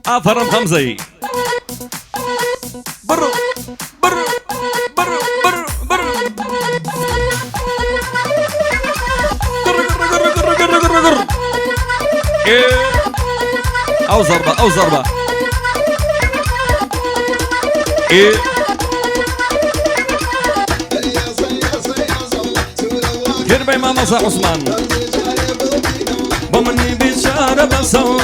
افرم خمزي برو برو برو برو برو قر او ضربة او ضربة كربي ماما صاح عثمان بمني بشارة بصو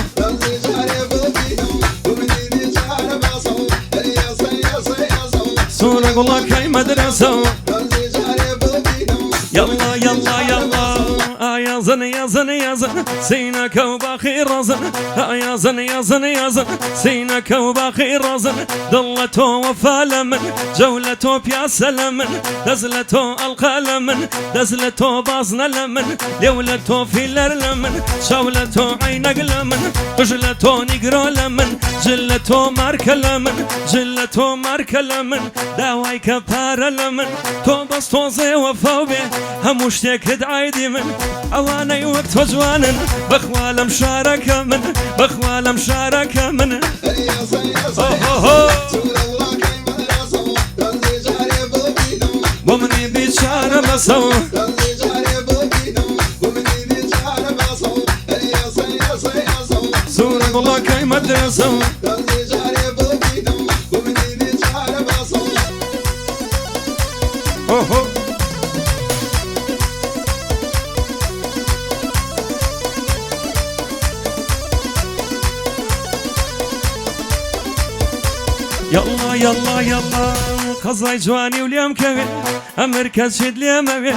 سورة قولك هاي مدرسة يلا يلا يلا يا زن يا زن يا زن سينك وباخي رزن يا زن يا زن يا زن سينك وباخي رزن ضلته وفالمن جولته بياس لمن دزلته القلمن دزلته باصن لمن لولته في لمن شولته عينك لمن قجلته نقرو لمن جلته مارك لمن جلته مارك لمن داواي كبار لمن تو بس توزي وفوبي هموشتك دعايدي من اواني وقت وجوان بخوال مشاركة من بخوال مشاركة من ومني بيشارة بصو سورة الله كي مدرسة يلا يلا يلا قصاي جواني وليم كبير امركز شد لي مبي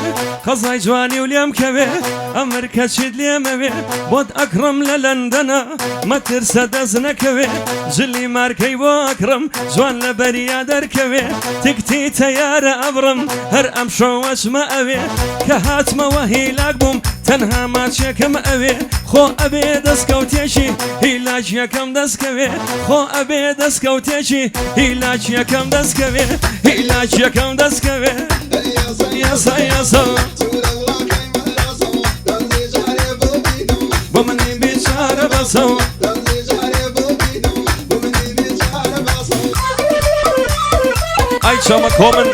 قصاي جواني وليم كبير امركز شد لي مبي بود اكرم للندنا ما ترسى دزنا كبير جلي ماركي بو اكرم جوان لبريا در كبير تكتي تيار ابرم هر امشو وشما ابي كهات ما وهي لاقبم تنها ما تشكم ابي خو ابي دسكوتيشي هيلاج يكم دسكوي خو ابي دسكوتيشي هيلاج يكم دسكوي هيلاج يكم دسكوي يا سا يا سا بمني بيشارة بصو اي شما كومن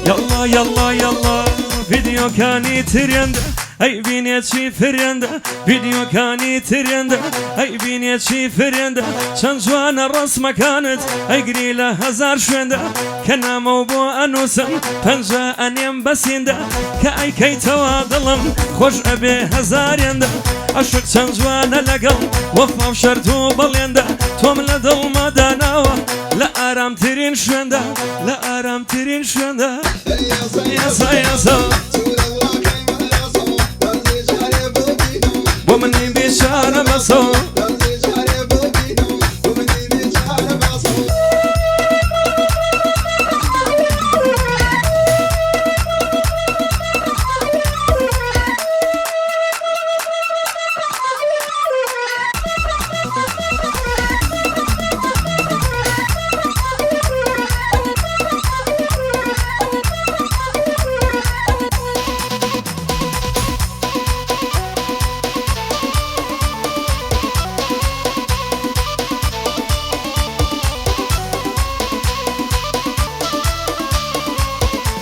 يلا يلا يلا فيديو كاني ترند اي بينيت شي فرند فيديو كاني ترند اي بينيت شي فرند شان جوان الرسمة كانت اي قريلة هزار شوند كنا موبو انوسم پنجا انيم بسيند كاي كي توادلم خوش ابي هزار يند اشك شان جوان لقل وفاو شرطو بليند توم لدل مداناوه لا ارام ترين شوند لا ارام ترين شوند ياسا ياسا ومني بيشارة بصو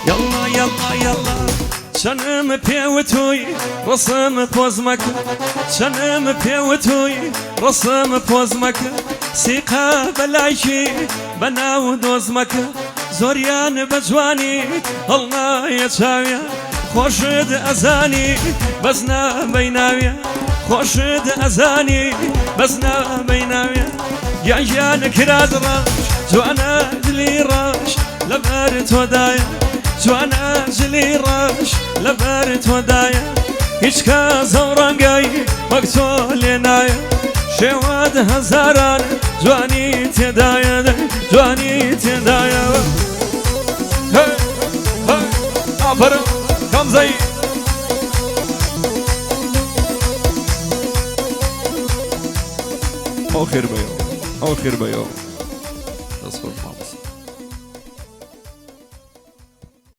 يلا يلا يلا شنم بيوتوي رسم بوزمك شنم بيوتوي رسم بوزمك سيقا بلايشي بناو دوزمك زوريان بجواني الله يتشاويا خوشد ازاني بزنا بيناويا خوشد ازاني بزنا بيناويا يا جان كراز راش جوانا دلي راش لبارت ودايا جوانا جلي راش لبارت ودايا هیچ کەس ئەو ڕەنگەی وەک تۆ لێ نایە شێوەت هەزاران جوانی تێدایە جوانی تێدایە ئافرم کەمزەی ئەو خێر بەیەوە ئەو خێر بەیەوە دەست